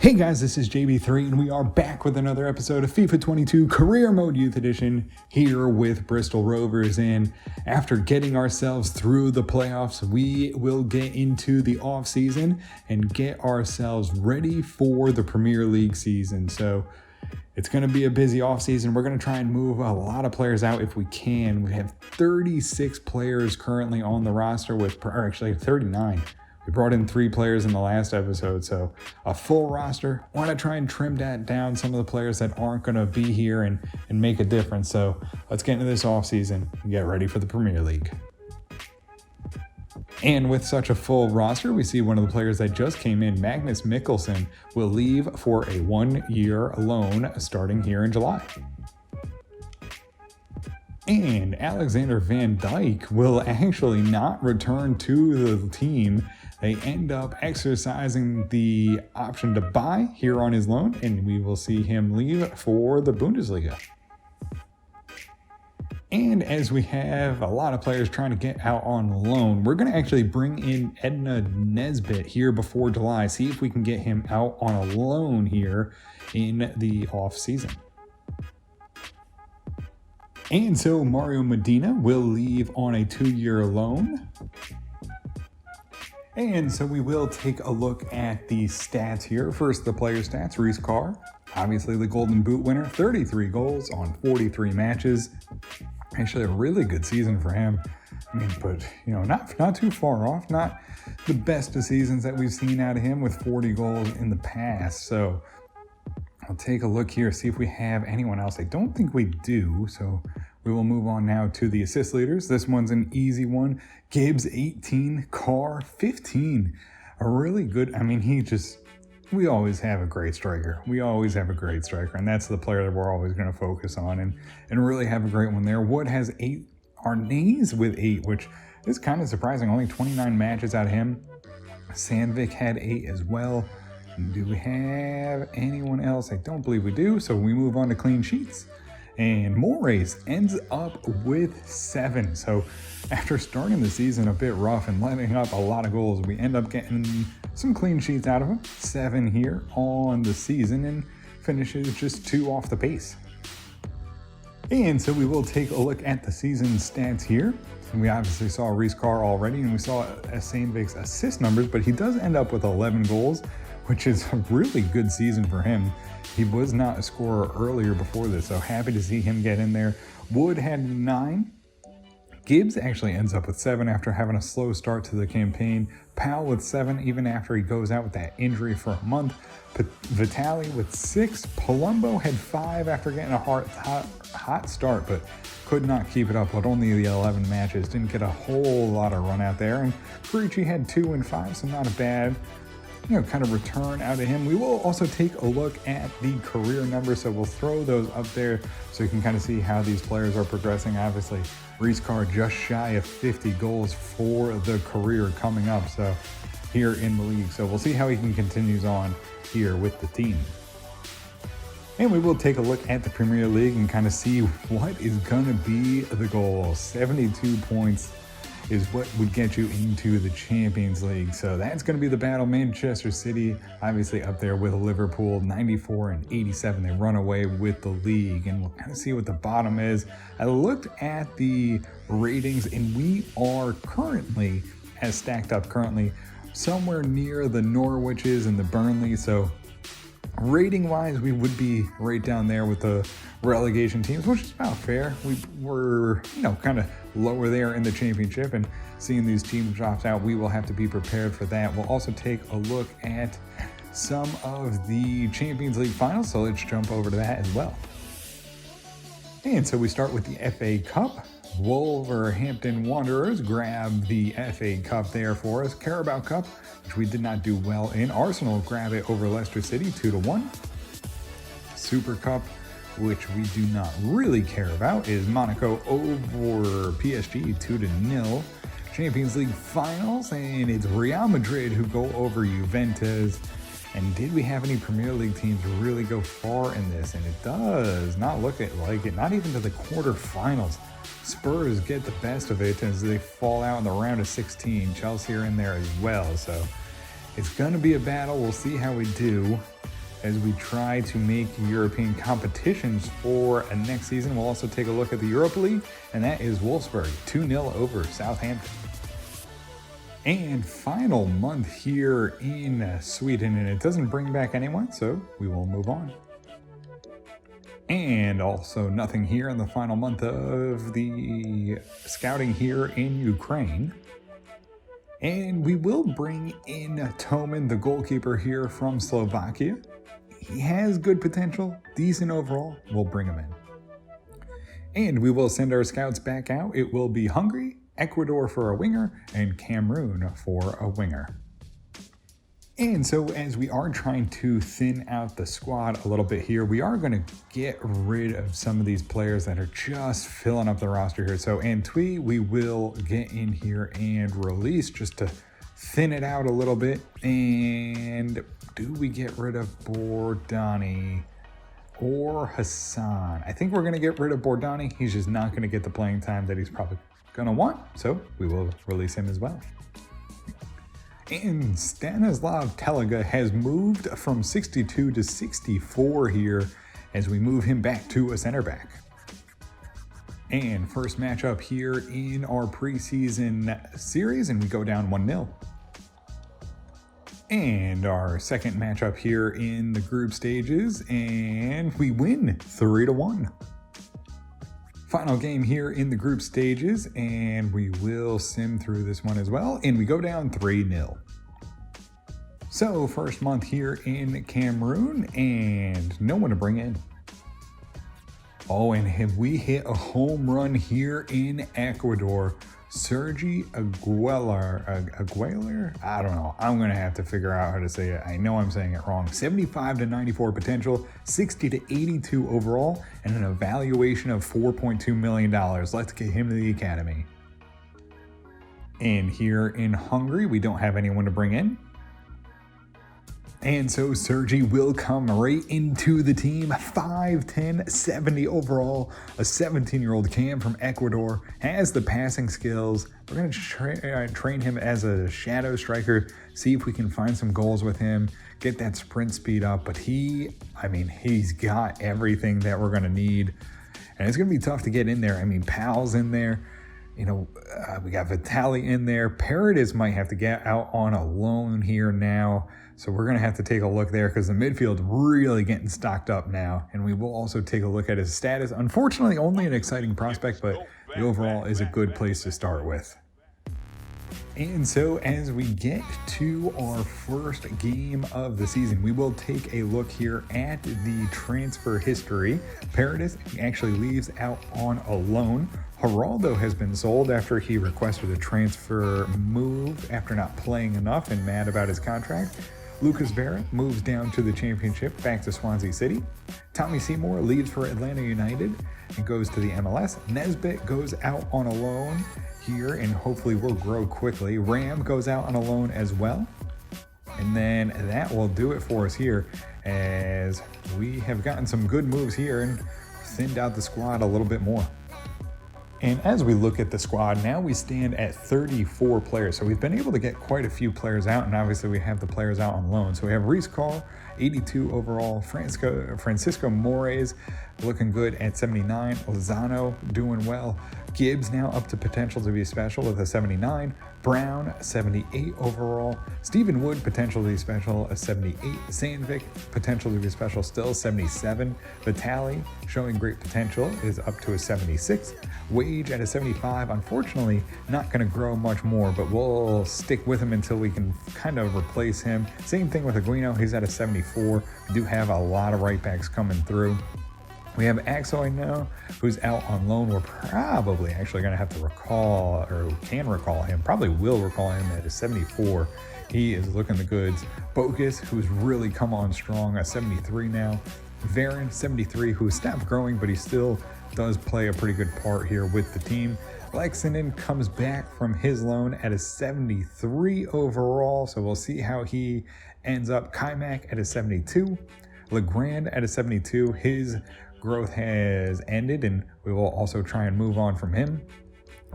Hey guys, this is JB3 and we are back with another episode of FIFA 22 Career Mode Youth Edition here with Bristol Rovers. And after getting ourselves through the playoffs, we will get into the off season and get ourselves ready for the Premier League season. So it's going to be a busy off season. We're going to try and move a lot of players out if we can. We have 36 players currently on the roster or actually 39. We brought in 3 players in the last episode, so a full roster. Want to try and trim that down, some of the players that aren't going to be here and make a difference. So let's get into this offseason and get ready for the Premier League. And with such a full roster, we see one of the players that just came in, Magnus Mikkelsen, will leave for a 1-year loan starting here in July. And Alexander Van Dijk will actually not return to the team. They end up exercising the option to buy here on his loan, and we will see him leave for the Bundesliga. And as we have a lot of players trying to get out on loan, we're going to actually bring in Edna Nesbitt here before July, see if we can get him out on a loan here in the off season. And so Mario Medina will leave on a 2-year loan. And so we will take a look at the stats here. First, the player stats. Reece Carr, obviously the Golden Boot winner, 33 goals on 43 matches. Actually, a really good season for him. I mean, but, not too far off. Not the best of seasons that we've seen out of him with 40 goals in the past. So I'll take a look here, see if we have anyone else. I don't think we do, so we will move on now to the assist leaders. This one's an easy one. Gibbs, 18. Carr, 15. A really good, we always have a great striker. And that's the player that we're always going to focus on and really have a great one there. Wood has 8. Arnaise with 8, which is kind of surprising. Only 29 matches out of him. Sandvik had 8 as well. Do we have anyone else? I don't believe we do, so we move on to clean sheets. And Moraes ends up with 7. So after starting the season a bit rough and letting up a lot of goals, we end up getting some clean sheets out of him. 7 here on the season and finishes just 2 off the pace. And so we will take a look at the season stats here. And we obviously saw Reece Carr already, and we saw Sandvik's assist numbers, but he does end up with 11 goals, which is a really good season for him. He was not a scorer earlier before this, so happy to see him get in there. Wood had 9. Gibbs actually ends up with 7 after having a slow start to the campaign. Powell with 7 even after he goes out with that injury for a month. Vitali with 6. Palumbo had 5 after getting a hot start, but could not keep it up with only the 11 matches. Didn't get a whole lot of run out there. And Perici had 2 and 5, so not a bad kind of return out of him. We will also take a look at the career numbers, so we'll throw those up there so you can kind of see how these players are progressing. Obviously, Reece Carr just shy of 50 goals for the career coming up, so here in the league. So we'll see how he continues on here with the team. And we will take a look at the Premier League and kind of see what is going to be the goal. 72 points is what would get you into the Champions League. So that's going to be the battle. Manchester City, obviously up there with Liverpool, 94 and 87. They run away with the league, and we'll kind of see what the bottom is. I looked at the ratings, and we are currently, as stacked up currently, somewhere near the Norwiches and the Burnley. So rating-wise, we would be right down there with the relegation teams, which is about fair. We were, kind of lower there in the championship, and seeing these teams dropped out, we will have to be prepared for that. We'll also take a look at some of the Champions League finals, so let's jump over to that as well. And so we start with the FA Cup. Wolverhampton Wanderers grab the FA Cup there for us. Carabao Cup, which we did not do well in. Arsenal grab it over Leicester City 2-1. Super Cup, which we do not really care about, is Monaco over PSG 2-0. Champions League finals, and it's Real Madrid who go over Juventus. And did we have any Premier League teams really go far in this? And it does not look like it, not even to the quarterfinals. Spurs get the best of it as they fall out in the round of 16. Chelsea are in there as well, so it's going to be a battle. We'll see how we do. as we try to make European competitions for next season. We'll also take a look at the Europa League, and that is Wolfsburg 2-0 over Southampton. And final month here in Sweden, and it doesn't bring back anyone, so we will move on. And also nothing here in the final month of the scouting here in Ukraine. And we will bring in Toman, the goalkeeper here from Slovakia. He has good potential, decent overall. We'll bring him in. And we will send our scouts back out. It will be Hungary, Ecuador for a winger, and Cameroon for a winger. And so as we are trying to thin out the squad a little bit here, we are going to get rid of some of these players that are just filling up the roster here. So Antwi, we will get in here and release just to thin it out a little bit. And do we get rid of Bordani or Hassan? I think we're going to get rid of Bordani. He's just not going to get the playing time that he's probably going to want. So we will release him as well. And Stanislav Telega has moved from 62 to 64 here as we move him back to a center back. And first matchup here in our preseason series, and we go down 1-0. And our second matchup here in the group stages, and we win 3-1. Final game here in the group stages, and we will sim through this one as well, and we go down 3-0. So first month here in Cameroon, and no one to bring in. Oh, and have we hit a home run here in Ecuador? Sergi Aguilar, I don't know. I'm going to have to figure out how to say it. I know I'm saying it wrong. 75 to 94 potential, 60 to 82 overall, and an evaluation of $4.2 million. Let's get him to the academy. And here in Hungary, we don't have anyone to bring in. And so Sergi will come right into the team. 5'10", 70 overall. A 17-year-old Cam from Ecuador has the passing skills. We're going to train him as a shadow striker, see if we can find some goals with him, get that sprint speed up. But he's got everything that we're going to need. And it's going to be tough to get in there. I mean, Pal's in there. You know, we got Vitali in there. Paradis might have to get out on a loan here now. So we're going to have to take a look there because the midfield's really getting stocked up now. And we will also take a look at his status. Unfortunately, only an exciting prospect, but the overall is a good place to start with. And so as we get to our first game of the season, we will take a look here at the transfer history. Paradis actually leaves out on a loan. Geraldo has been sold after he requested a transfer move after not playing enough and mad about his contract. Lucas Vera moves down to the championship, back to Swansea City. Tommy Seymour leaves for Atlanta United and goes to the MLS. Nesbitt goes out on a loan here and hopefully will grow quickly. Ram goes out on a loan as well. And then that will do it for us here as we have gotten some good moves here and thinned out the squad a little bit more. And as we look at the squad, now we stand at 34 players. So we've been able to get quite a few players out, and obviously we have the players out on loan. So we have Reece Carr, 82 overall, Francisco Moraes looking good at 79, Lozano doing well, Gibbs now up to potential to be special with a 79, Brown 78 overall, Stephen Wood potential to be special a 78, Sandvik potential to be special still 77, Vitali showing great potential is up to a 76, Wage at a 75, unfortunately not going to grow much more, but we'll stick with him until we can kind of replace him. Same thing with Aguino, he's at a 74. We do have a lot of right backs coming through. We have Axoy now, who's out on loan. We're probably actually going to have to recall, or can recall him, probably will recall him at a 74. He is looking the goods. Bogus, who's really come on strong, a 73 now. Varen, 73, who stopped growing, but he still does play a pretty good part here with the team. Lexington comes back from his loan at a 73 overall, so we'll see how he ends up. Kaimak at a 72. Legrand at a 72. His growth has ended, and we will also try and move on from him.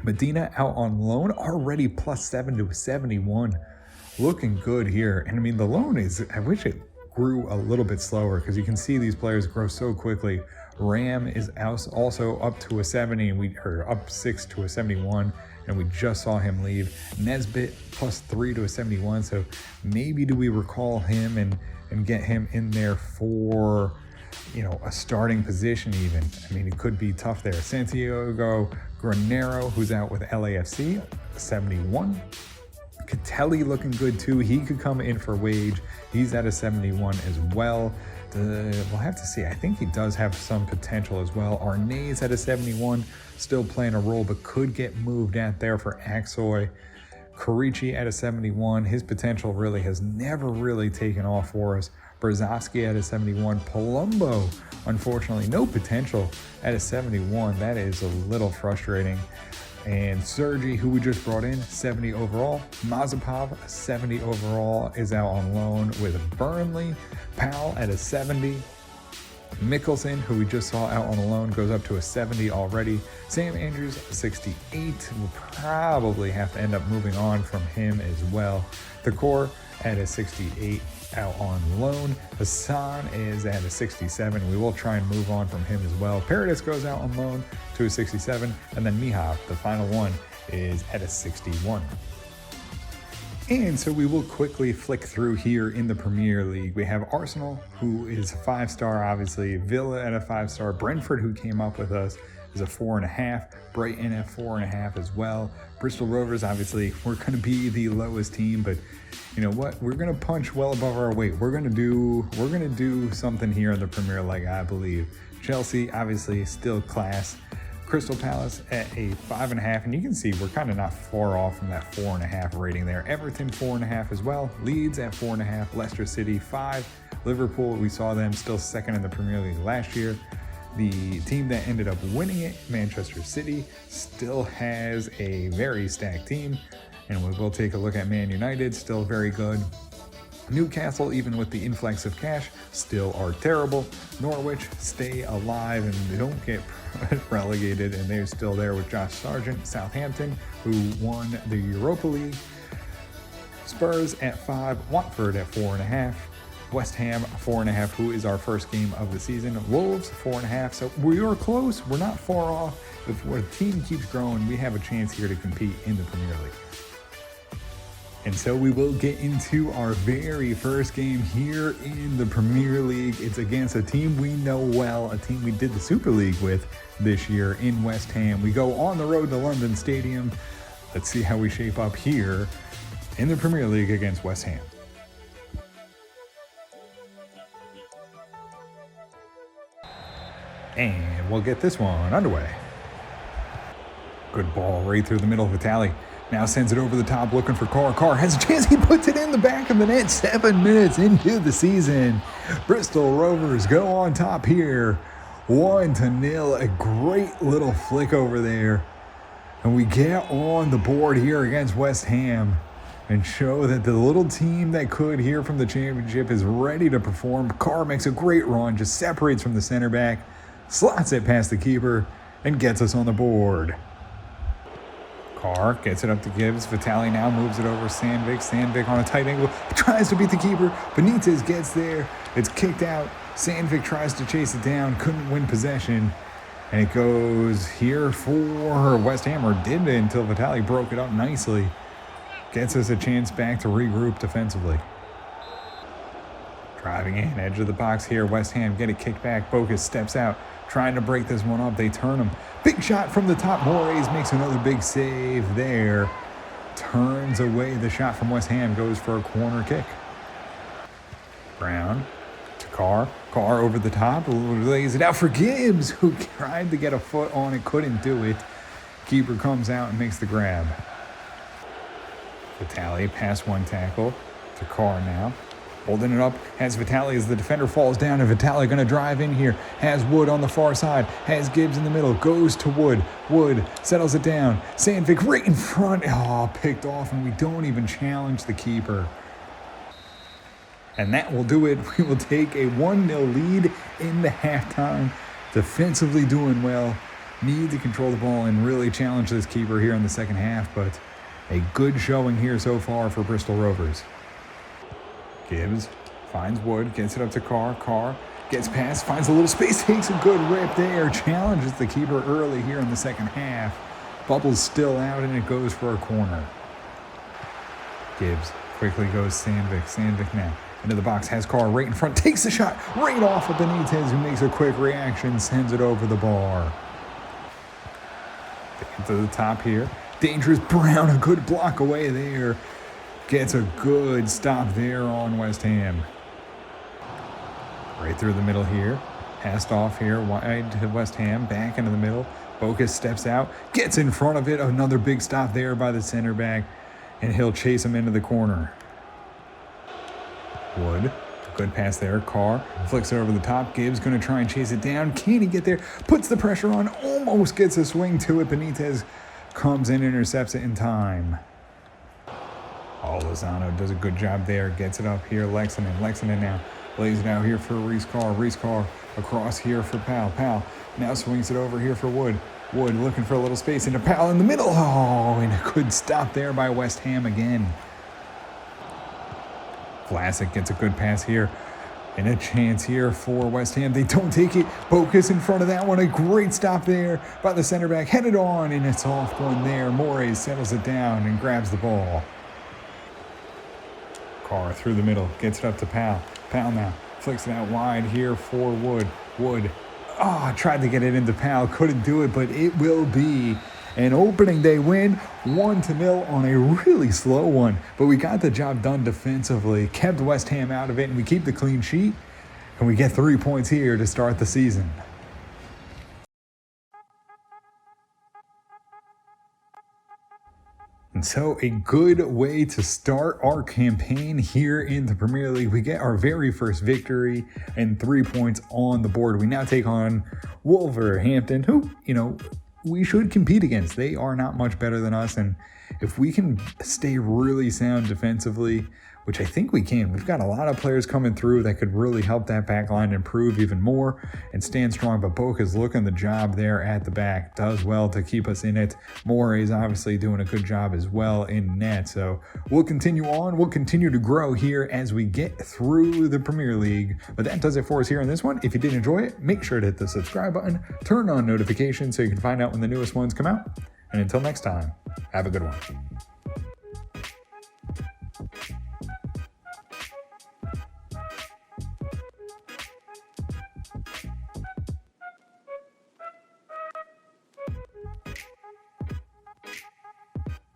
Medina out on loan, already +7 to 71. Looking good here. And I mean, the loan is, I wish it grew a little bit slower because you can see these players grow so quickly. Ram is also up to a 70, and up 6 to a 71, and we just saw him leave. Nesbitt +3 to a 71, so maybe do we recall him and get him in there for, a starting position even. I mean, it could be tough there. Santiago Granero, who's out with LAFC, 71. Catelli looking good too. He could come in for wage. He's at a 71 as well. We'll have to see. I think he does have some potential as well. Arnay's at a 71, still playing a role, but could get moved out there for Aksoy. Karichi at a 71. His potential really has never really taken off for us. Brzezowski at a 71. Palumbo, unfortunately, no potential at a 71. That is a little frustrating. And Sergi, who we just brought in, 70 overall. Mazepov, 70 overall, is out on loan with Burnley. Powell at a 70. Mickelson, who we just saw out on loan, goes up to a 70 already. Sam Andrews, 68. We'll probably have to end up moving on from him as well. Thakor at a 68 out on loan. Hassan is at a 67. We will try and move on from him as well. Paradis goes out on loan to a 67. And then Mihab, the final one, is at a 61. And so we will quickly flick through here in the Premier League. We have Arsenal, who is 5-star, obviously. Villa at a 5-star. Brentford, who came up with us, is a 4.5. Brighton at 4.5 as well. Bristol Rovers, obviously, we're going to be the lowest team, but you know what? We're going to punch well above our weight. We're going to do something here in the Premier League, I believe. Chelsea, obviously, still class. Crystal Palace at a 5.5, and you can see we're kind of not far off from that 4.5 rating there. Everton 4.5 as well. Leeds at 4.5. Leicester City 5. Liverpool, we saw them still second in the Premier League last year. The team that ended up winning it, Manchester City, still has a very stacked team, and we will take a look at Man United, still very good. Newcastle, even with the influx of cash, still are terrible. Norwich stay alive and they don't get relegated, and they're still there with Josh Sargent. Southampton, who won the Europa League. Spurs at 5. Watford at 4.5. West Ham 4.5, who is our first game of the season. Wolves 4.5. So we are close. We're not far off. If the team keeps growing, we have a chance here to compete in the Premier League. And so we will get into our very first game here in the Premier League. It's against a team we know well, a team we did the Super League with this year in West Ham. We go on the road to London Stadium. Let's see how we shape up here in the Premier League against West Ham. And we'll get this one underway. Good ball right through the middle of Vitali. Now sends it over the top looking for Carr. Carr has a chance. He puts it in the back of the net 7 minutes into the season. Bristol Rovers go on top here. 1-0. A great little flick over there. And we get on the board here against West Ham and show that the little team that could here from the championship is ready to perform. Carr makes a great run, just separates from the center back, slots it past the keeper, and gets us on the board. Carr gets it up to Gibbs. Vitali now moves it over Sandvik. Sandvik on a tight angle, tries to beat the keeper. Benitez gets there. It's kicked out. Sandvik tries to chase it down, couldn't win possession. And it goes here for West Ham, or did until Vitali broke it up nicely. Gets us a chance back to regroup defensively. Driving in, edge of the box here. West Ham get it kicked back. Bogus steps out, trying to break this one up. They turn him. Big shot from the top. Moraes makes another big save there. Turns away the shot from West Ham. Goes for a corner kick. Brown to Carr. Carr over the top. Lays it out for Gibbs, who tried to get a foot on it. Couldn't do it. Keeper comes out and makes the grab. Vitali past one tackle to Carr now. Holding it up, has Vitali as the defender falls down, and Vitali going to drive in here. Has Wood on the far side, has Gibbs in the middle, goes to Wood. Wood settles it down. Sandvik right in front. Oh, picked off, and we don't even challenge the keeper. And that will do it. We will take a 1-0 lead in the halftime. Defensively doing well. Need to control the ball and really challenge this keeper here in the second half, but a good showing here so far for Bristol Rovers. Gibbs Finds Wood, gets it up to Carr. Carr gets past, finds a little space, takes a good rip there. Challenges the keeper early here in the second half. Bubble's still out and it goes for a corner. Gibbs quickly goes Sandvik. Sandvik now into the box, has Carr right in front, takes the shot right off of Benitez, who makes a quick reaction, sends it over the bar. Get to the top here. Dangerous Brown, a good block away there. Gets a good stop there on West Ham. Right through the middle here. Passed off here, wide to West Ham, back into the middle. Bokas steps out, gets in front of it. Another big stop there by the center back, and he'll chase him into the corner. Wood, good pass there. Carr flicks it over the top. Gibbs going to try and chase it down. Can he get there? Puts the pressure on, almost gets a swing to it. Benitez comes in, intercepts it in time. Lozano does a good job there. Gets it up here. Lexington now lays it out here for Reece Carr. Reece Carr across here for Powell. Powell now swings it over here for Wood. Wood looking for a little space into Powell in the middle. Oh, and a good stop there by West Ham again. Vlasic gets a good pass here. And a chance here for West Ham. They don't take it. Bokas in front of that one. A great stop there by the center back. Headed on, and it's off one there. Morey settles it down and grabs the ball. Carr through the middle. Gets it up to Powell. Powell now flicks it out wide here for Wood. Wood. Tried to get it into Powell. Couldn't do it, but it will be an opening day win, 1-0 on a really slow one. But we got the job done defensively, kept West Ham out of it, and we keep the clean sheet, and we get 3 points here to start the season. And so a good way to start our campaign here in the Premier League. We get our very first victory and 3 points on the board. We now take on Wolverhampton, who, we should compete against. They are not much better than us, and if we can stay really sound defensively, which I think we can, we've got a lot of players coming through that could really help that back line improve even more and stand strong. But Boka's looking the job there at the back, does well to keep us in it. Morey's obviously doing a good job as well in net. So we'll continue on. We'll continue to grow here as we get through the Premier League. But that does it for us here on this one. If you did enjoy it, make sure to hit the subscribe button, turn on notifications so you can find out when the newest ones come out. And until next time, have a good one.